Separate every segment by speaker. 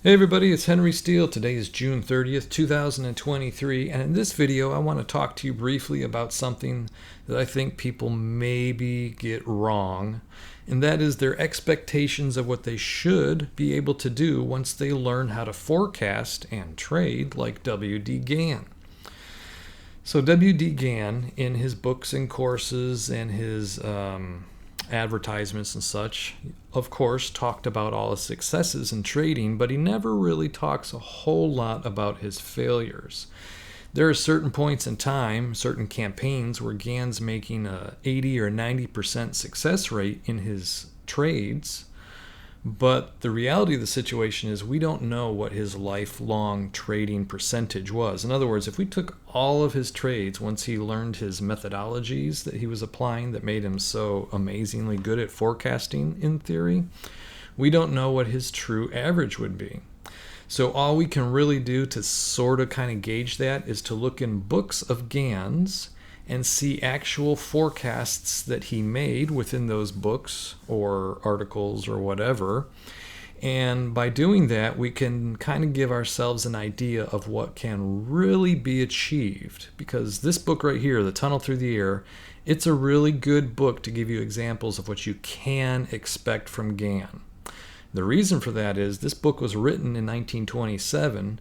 Speaker 1: Hey everybody, it's hwsteele. Today is June 30th, 2023, and in this video I want to talk to you briefly about something that I think people maybe get wrong, and that is their expectations of what they should be able to do once they learn how to forecast and trade like W.D. Gann. So W.D. Gann, in his books and courses and his advertisements and such, of course, talked about all his successes in trading, but he never really talks a whole lot about his failures. There are certain points in time, certain campaigns, where Gann's making a 80 or 90% success rate in his trades, but the reality of the situation is we don't know what his lifelong trading percentage was. In other words, if we took all of his trades once he learned his methodologies that he was applying that made him so amazingly good at forecasting in theory, we don't know what his true average would be. So all we can really do to sort of kind of gauge that is to look in books of Gann's and see actual forecasts that he made within those books or articles or whatever. And by doing that, we can kind of give ourselves an idea of what can really be achieved. Because this book right here, The Tunnel Through the Air, it's a really good book to give you examples of what you can expect from Gann. The reason for that is this book was written in 1927,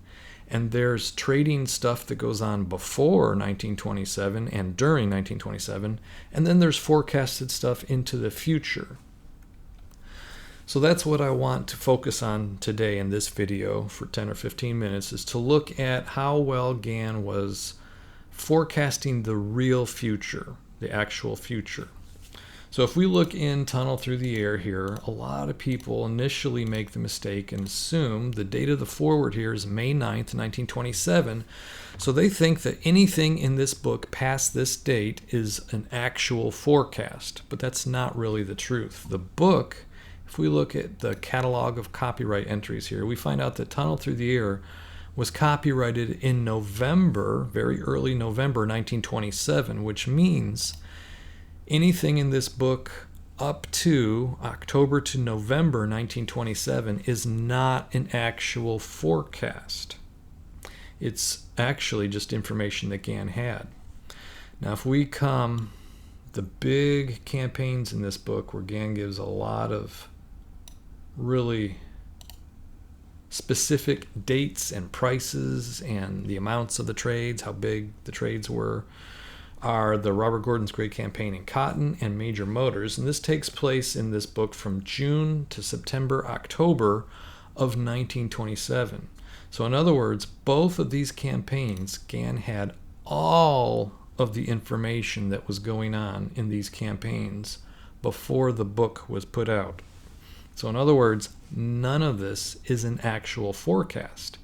Speaker 1: and there's trading stuff that goes on before 1927 and during 1927, and then there's forecasted stuff into the future. So that's what I want to focus on today in this video for 10 or 15 minutes, is to look at how well Gann was forecasting the real future, the actual future. So if we look in Tunnel Through the Air here, a lot of people initially make the mistake and assume the date of the forward here is May 9th, 1927. So they think that anything in this book past this date is an actual forecast, but that's not really the truth. The book, if we look at the catalog of copyright entries here, we find out that Tunnel Through the Air was copyrighted in November, very early November 1927, which means anything in this book up to October to November 1927 is not an actual forecast. It's actually just information that Gann had. Now, if we come, the big campaigns in this book where Gann gives a lot of really specific dates and prices and the amounts of the trades, how big the trades were, are the Robert Gordon's Great Campaign in Cotton and Major Motors, and this takes place in this book from June to September, October of 1927. So in other words, both of these campaigns, Gann had all of the information that was going on in these campaigns before the book was put out. So in other words, none of this is an actual forecast.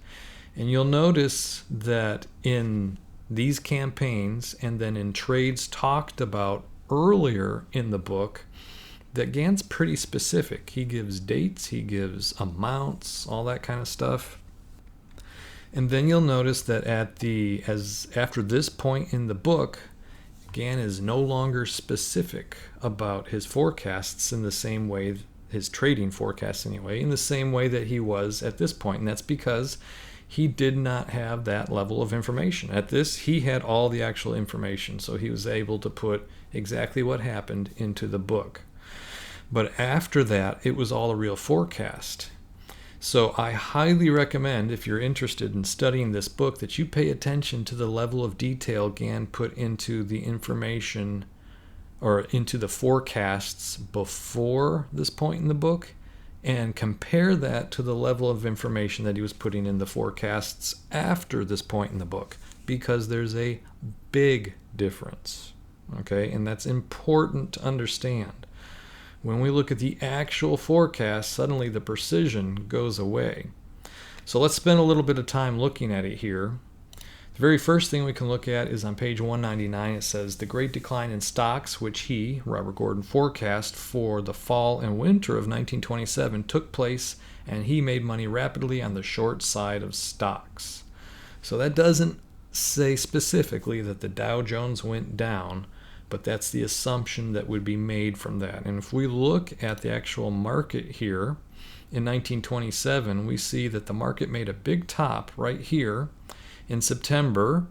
Speaker 1: And you'll notice that in these campaigns and then in trades talked about earlier in the book, that Gann's pretty specific. He gives dates, he gives amounts, all that kind of stuff. And then you'll notice that after this point in the book, Gann is no longer specific about his forecasts in the same way, his trading forecasts anyway, in the same way that he was at this point. And that's because he did not have that level of information. At this, he had all the actual information, so he was able to put exactly what happened into the book. But after that, it was all a real forecast. So I highly recommend, if you're interested in studying this book, that you pay attention to the level of detail Gann put into the information or into the forecasts before this point in the book, and compare that to the level of information that he was putting in the forecasts after this point in the book, because there's a big difference, okay? And that's important to understand. When we look at the actual forecast, suddenly the precision goes away. So let's spend a little bit of time looking at it here. The very first thing we can look at is on page 199. It says, the great decline in stocks, which he, Robert Gordon, forecast for the fall and winter of 1927 took place, and he made money rapidly on the short side of stocks. So that doesn't say specifically that the Dow Jones went down, but that's the assumption that would be made from that. And if we look at the actual market here, in 1927, we see that the market made a big top right here in September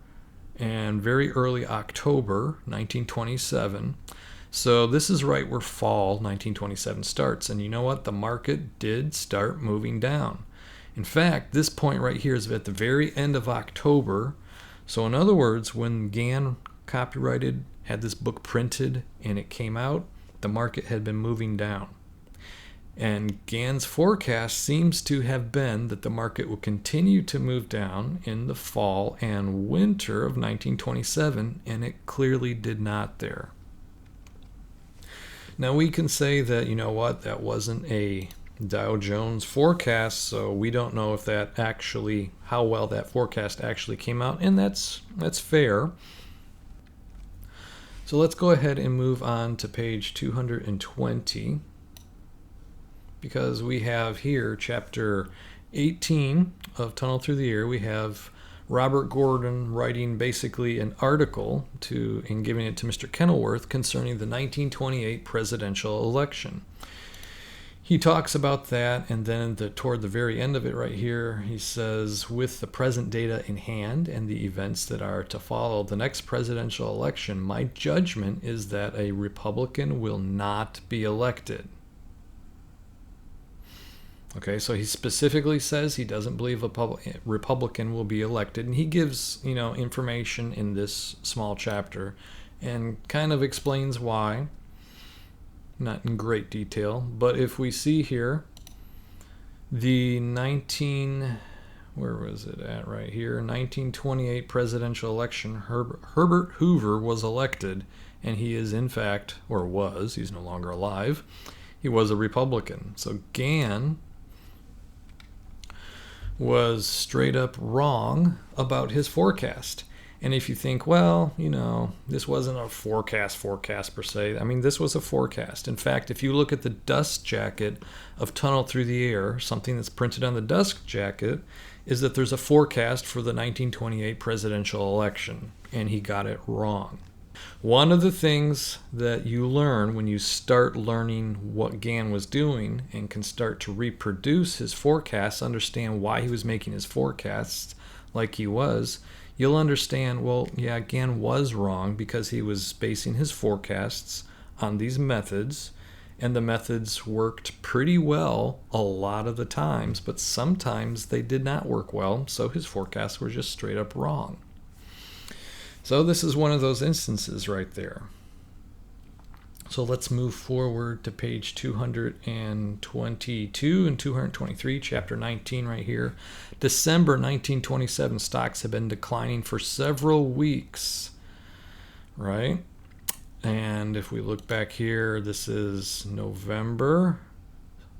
Speaker 1: and very early October 1927. So this is right where fall 1927 starts. And you know what? The market did start moving down. In fact, this point right here is at the very end of October. So in other words, when Gann copyrighted, had this book printed, and it came out, the market had been moving down. And Gann's forecast seems to have been that the market will continue to move down in the fall and winter of 1927, and it clearly did not there. Now we can say that, you know what, that wasn't a Dow Jones forecast, so we don't know if that actually, how well that forecast actually came out, and that's fair. So let's go ahead and move on to page 220, because we have here chapter 18 of Tunnel Through the Air. We have Robert Gordon writing basically an article and giving it to Mr. Kenilworth concerning the 1928 presidential election. He talks about that, and then toward the very end of it right here, he says, with the present data in hand and the events that are to follow the next presidential election, my judgment is that a Republican will not be elected. Okay, so he specifically says he doesn't believe a Republican will be elected, and he gives, information in this small chapter and kind of explains why. Not in great detail, but if we see here, the 1928 presidential election, Herbert Hoover was elected, and he is in fact, or was, he's no longer alive, he was a Republican. So Gann was straight up wrong about his forecast. And if you think, well, this wasn't a forecast per se. I mean, this was a forecast. In fact, if you look at the dust jacket of Tunnel Through the Air, something that's printed on the dust jacket is that there's a forecast for the 1928 presidential election, and he got it wrong. One of the things that you learn when you start learning what Gann was doing and can start to reproduce his forecasts, understand why he was making his forecasts like he was, you'll understand, well, yeah, Gann was wrong because he was basing his forecasts on these methods, and the methods worked pretty well a lot of the times, but sometimes they did not work well, so his forecasts were just straight up wrong. So this is one of those instances right there. So let's move forward to page 222 and 223, chapter 19 right here. December 1927 stocks have been declining for several weeks, right? And if we look back here, this is November.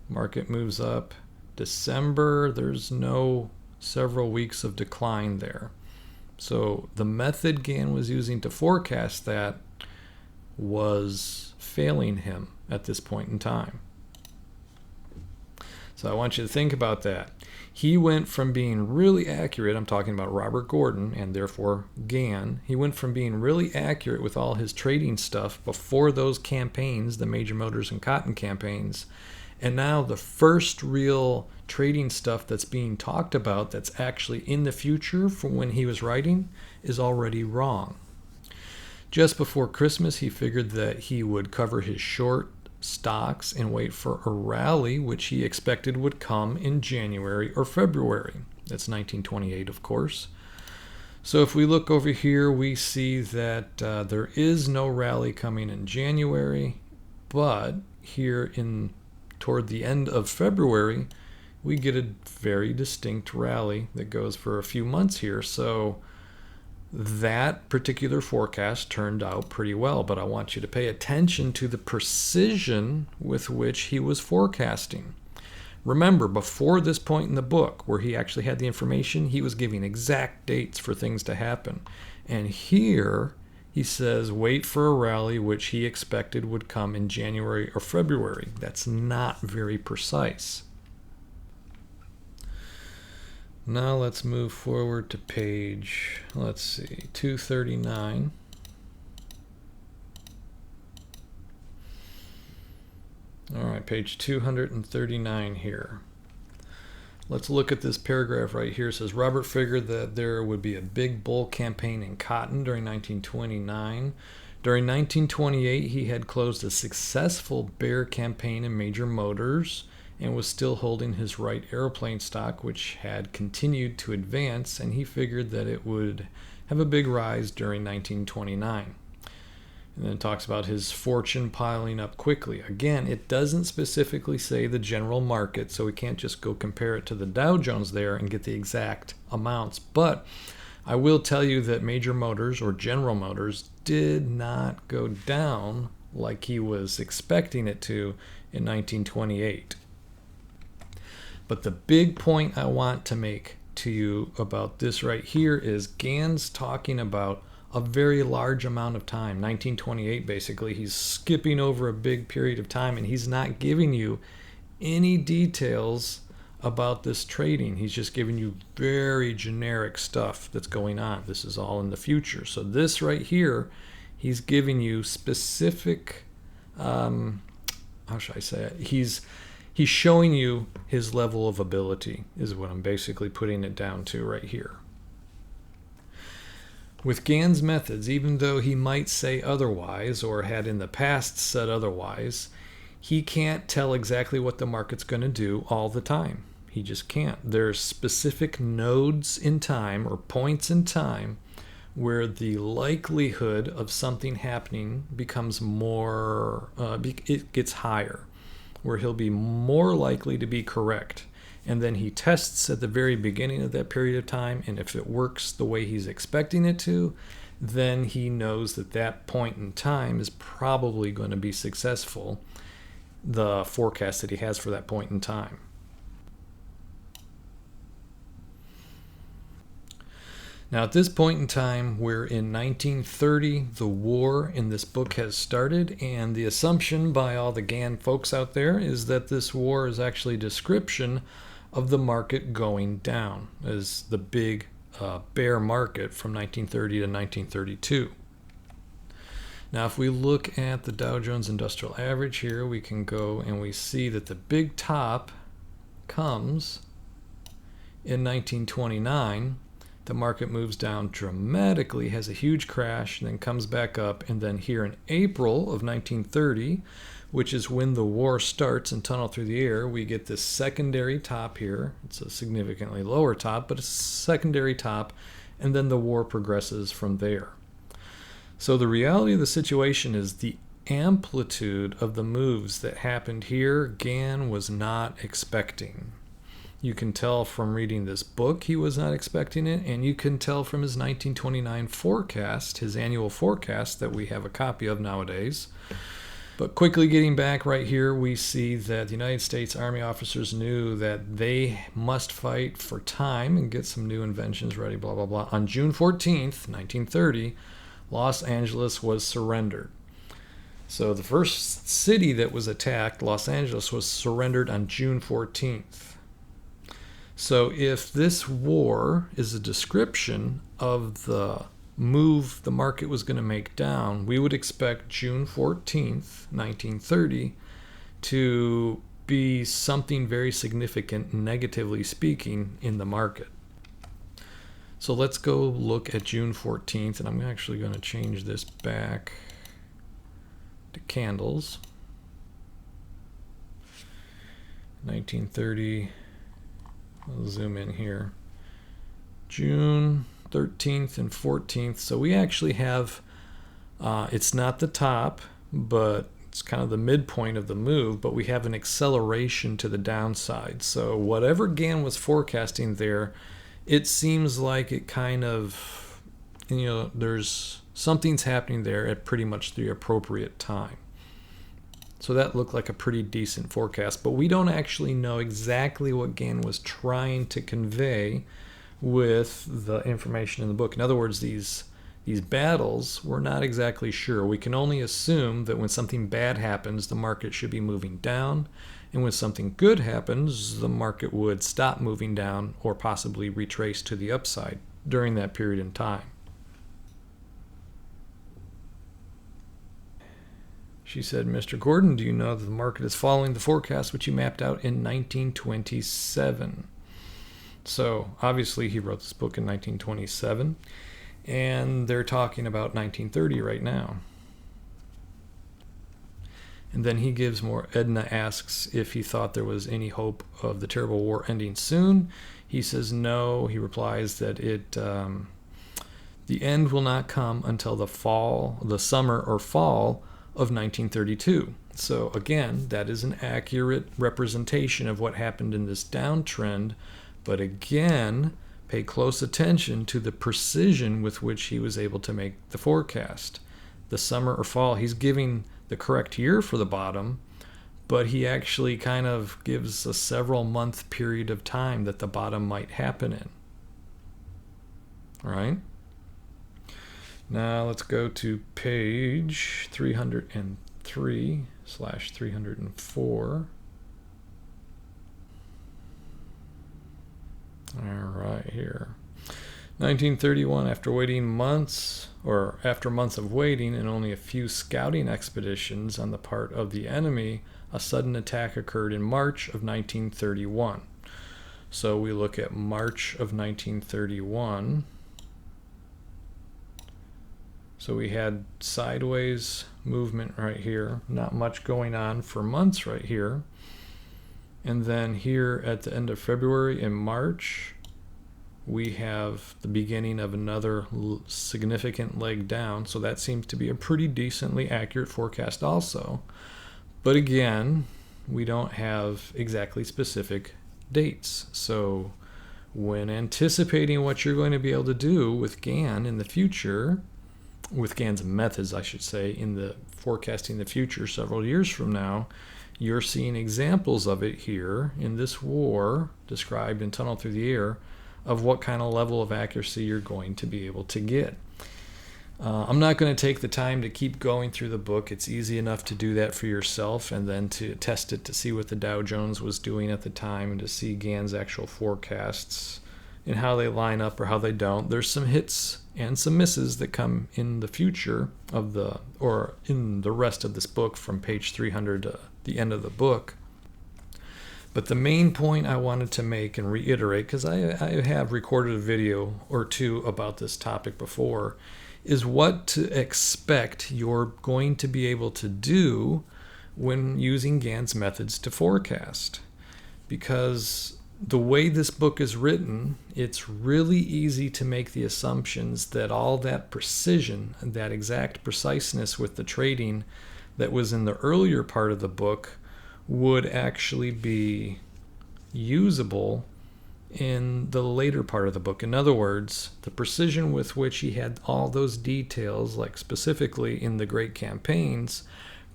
Speaker 1: Market moves up. December, there's no several weeks of decline there. So the method Gann was using to forecast that was failing him at this point in time. So I want you to think about that. He went from being really accurate, I'm talking about Robert Gordon and therefore Gann, he went from being really accurate with all his trading stuff before those campaigns, the Major Motors and Cotton campaigns, and now the first real trading stuff that's being talked about that's actually in the future from when he was writing is already wrong. Just before Christmas, he figured that he would cover his short stocks and wait for a rally, which he expected would come in January or February. That's 1928, of course. So if we look over here, we see that there is no rally coming in January, but here toward the end of February, we get a very distinct rally that goes for a few months here. So that particular forecast turned out pretty well, but I want you to pay attention to the precision with which he was forecasting. Remember, before this point in the book, where he actually had the information, he was giving exact dates for things to happen. And here, he says, wait for a rally which he expected would come in January or February. That's not very precise. Now let's move forward to page, 239. All right, page 239 here. Let's look at this paragraph right here. It says Robert figured that there would be a big bull campaign in cotton during 1929. During 1928, he had closed a successful bear campaign in major motors and was still holding his Wright airplane stock, which had continued to advance, and he figured that it would have a big rise during 1929. And then it talks about his fortune piling up quickly. Again, it doesn't specifically say the general market, so we can't just go compare it to the Dow Jones there and get the exact amounts. But I will tell you that Major Motors, or General Motors, did not go down like he was expecting it to in 1928. But the big point I want to make to you about this right here is Gann's talking about a very large amount of time, 1928 basically. He's skipping over a big period of time, and he's not giving you any details about this trading. He's just giving you very generic stuff that's going on. This is all in the future. So this right here, he's giving you specific, how should I say it? He's showing you his level of ability is what I'm basically putting it down to right here. With Gann's methods, even though he might say otherwise or had in the past said otherwise, he can't tell exactly what the market's going to do all the time. He just can't. There's specific nodes in time or points in time where the likelihood of something happening becomes more, it gets higher, where he'll be more likely to be correct. And then he tests at the very beginning of that period of time, and if it works the way he's expecting it to, then he knows that that point in time is probably going to be successful, the forecast that he has for that point in time. Now at this point in time, we're in 1930. The war in this book has started, and the assumption by all the Gann folks out there is that this war is actually a description of the market going down, as the big bear market from 1930 to 1932. Now if we look at the Dow Jones Industrial Average here, we can go and we see that the big top comes in 1929. The market moves down dramatically, has a huge crash, and then comes back up. And then here in April of 1930, which is when the war starts and tunnel through the air, we get this secondary top here. It's a significantly lower top, but a secondary top, and then the war progresses from there. So the reality of the situation is the amplitude of the moves that happened here, Gann was not expecting. You can tell from reading this book he was not expecting it, and you can tell from his 1929 forecast, his annual forecast that we have a copy of nowadays. But quickly getting back right here, we see that the United States Army officers knew that they must fight for time and get some new inventions ready, blah, blah, blah. On June 14th, 1930, Los Angeles was surrendered. So the first city that was attacked, Los Angeles, was surrendered on June 14th. So if this war is a description of the move the market was going to make down, we would expect June 14th, 1930 to be something very significant, negatively speaking, in the market. So let's go look at June 14th, and I'm actually going to change this back to candles. 1930. I'll zoom in here. June 13th and 14th. So we actually have, it's not the top, but it's kind of the midpoint of the move, but we have an acceleration to the downside. So whatever Gann was forecasting there, it seems like it kind of, there's something's happening there at pretty much the appropriate time. So that looked like a pretty decent forecast, but we don't actually know exactly what Gann was trying to convey with the information in the book. In other words, these battles, we're not exactly sure. We can only assume that when something bad happens, the market should be moving down, and when something good happens, the market would stop moving down or possibly retrace to the upside during that period in time. She said, Mr. Gordon, do you know that the market is following the forecast which you mapped out in 1927? So obviously he wrote this book in 1927, and they're talking about 1930 right now. And then he gives more. Edna asks if he thought there was any hope of the terrible war ending soon. He says no. He replies that the end will not come until the summer or fall of 1932. So again, that is an accurate representation of what happened in this downtrend. But again, pay close attention to the precision with which he was able to make the forecast. The summer or fall, he's giving the correct year for the bottom, but he actually kind of gives a several month period of time that the bottom might happen in. All right? Now let's go to page 303/304. All right, here. 1931, after months of waiting and only a few scouting expeditions on the part of the enemy, a sudden attack occurred in March of 1931. So we look at March of 1931. So we had sideways movement right here, not much going on for months right here. And then here at the end of February and March, we have the beginning of another significant leg down. So that seems to be a pretty decently accurate forecast also. But again, we don't have exactly specific dates. So when anticipating what you're going to be able to do with Gann in the future, with Gann's methods, I should say, in the forecasting the future several years from now, you're seeing examples of it here in this war described in Tunnel Through the Air of what kind of level of accuracy you're going to be able to get. I'm not going to take the time to keep going through the book. It's easy enough to do that for yourself and then to test it to see what the Dow Jones was doing at the time and to see Gann's actual forecasts and how they line up or how they don't. There's some hits and some misses that come in the future of or in the rest of this book from page 300 to the end of the book. But the main point I wanted to make and reiterate, because I have recorded a video or two about this topic before, is what to expect you're going to be able to do when using Gann's methods to forecast. Because the way this book is written, it's really easy to make the assumptions that all that precision, that exact preciseness with the trading that was in the earlier part of the book would actually be usable in the later part of the book. In other words, the precision with which he had all those details, like specifically in the great campaigns,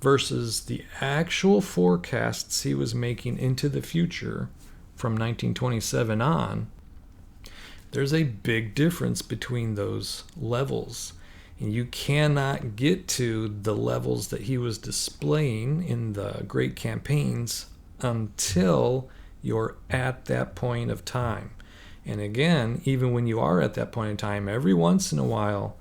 Speaker 1: versus the actual forecasts he was making into the future from 1927 on, there's a big difference between those levels. And you cannot get to the levels that he was displaying in the great campaigns until you're at that point of time. And again, even when you are at that point in time, every once in a while,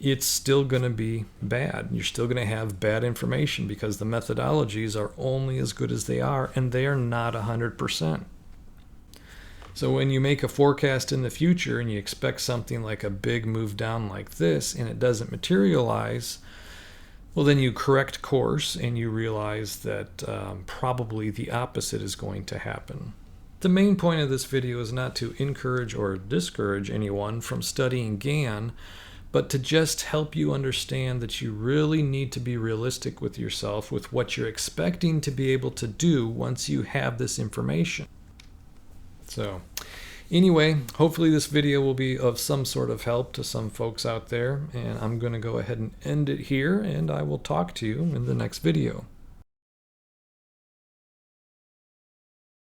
Speaker 1: it's still going to be bad. You're still going to have bad information because the methodologies are only as good as they are, and they are not 100%. So when you make a forecast in the future and you expect something like a big move down like this and it doesn't materialize, well, then you correct course and you realize that probably the opposite is going to happen. The main point of this video is not to encourage or discourage anyone from studying Gann, but to just help you understand that you really need to be realistic with yourself with what you're expecting to be able to do once you have this information. So anyway, hopefully this video will be of some sort of help to some folks out there, and I'm going to go ahead and end it here, and I will talk to you in the next video.